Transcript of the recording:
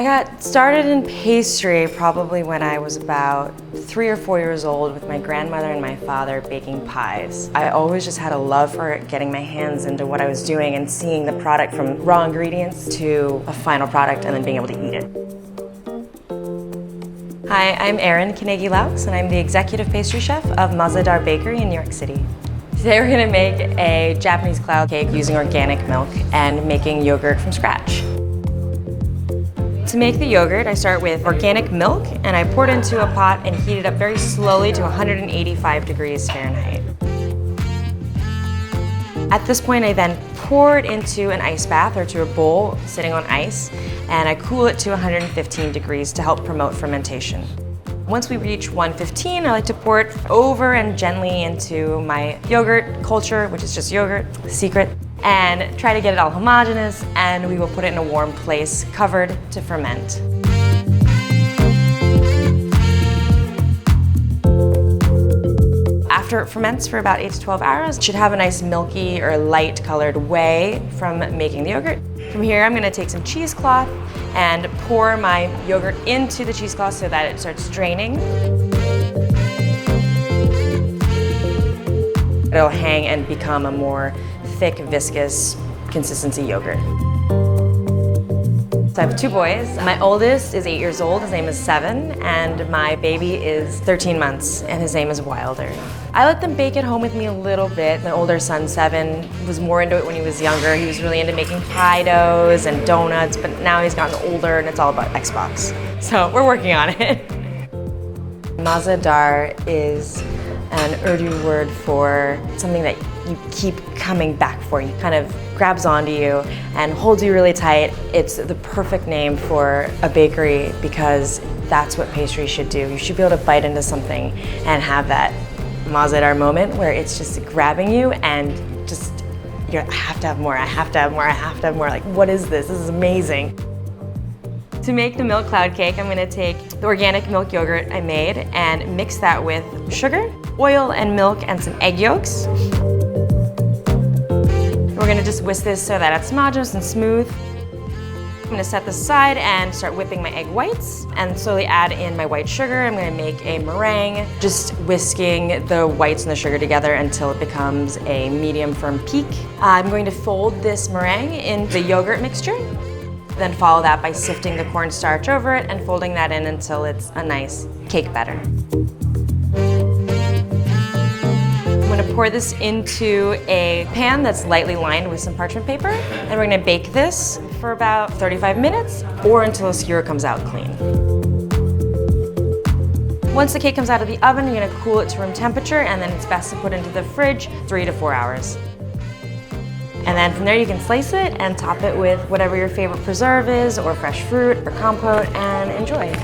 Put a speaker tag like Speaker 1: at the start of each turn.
Speaker 1: got started in pastry probably when I was about 3 or 4 years old with my grandmother and my father baking pies. I always just had a love for getting my hands into what I was doing and seeing the product from raw ingredients to a final product and then being able to eat it. Hi, I'm Erin, Kanagy-Loux, and I'm the executive pastry chef of Mazadar Bakery in New York City. Today we're going to make a Japanese cloud cake using organic milk and making yogurt from scratch. To make the yogurt, I start with organic milk and I pour it into a pot and heat it up very slowly to 185 degrees Fahrenheit. At this point, I then pour it into an ice bath or to a bowl sitting on ice, and I cool it to 115 degrees to help promote fermentation. Once we reach 115, I like to pour it over and gently into my yogurt culture, which is just yogurt, secret, and try to get it all homogeneous, and we will put it in a warm place, covered to ferment. After it ferments for about 8 to 12 hours, it should have a nice milky or light colored whey from making the yogurt. From here, I'm gonna take some cheesecloth and pour my yogurt into the cheesecloth so that it starts draining. It'll hang and become a more thick, viscous consistency yogurt. So I have 2 boys. My oldest is 8 years old, his name is 7, and my baby is 13 months, and his name is Wilder. I let them bake at home with me a little bit. My older son, 7, was more into it when he was younger. He was really into making pie doughs and donuts, but now he's gotten older and it's all about Xbox. So we're working on it. Mazadar is an Urdu word for something that you keep coming back for. You kind of grabs onto you and holds you really tight. It's the perfect name for a bakery because that's what pastry should do. You should be able to bite into something and have that Mazadar moment where it's just grabbing you and just, I have to have more, I have to have more, I have to have more. Like, what is this? This is amazing. To make the milk cloud cake, I'm going to take the organic milk yogurt I made and mix that with sugar, oil and milk, and some egg yolks. We're going to just whisk this so that it's homogeneous and smooth. I'm going to set this aside and start whipping my egg whites and slowly add in my white sugar. I'm going to make a meringue, just whisking the whites and the sugar together until it becomes a medium firm peak. I'm going to fold this meringue in the yogurt mixture. Then follow that by sifting the cornstarch over it and folding that in until it's a nice cake batter. I'm going to pour this into a pan that's lightly lined with some parchment paper, and we're going to bake this for about 35 minutes or until the skewer comes out clean. Once the cake comes out of the oven, you're going to cool it to room temperature, and then it's best to put into the fridge 3 to 4 hours. And then from there you can slice it and top it with whatever your favorite preserve is, or fresh fruit, or compote, and enjoy.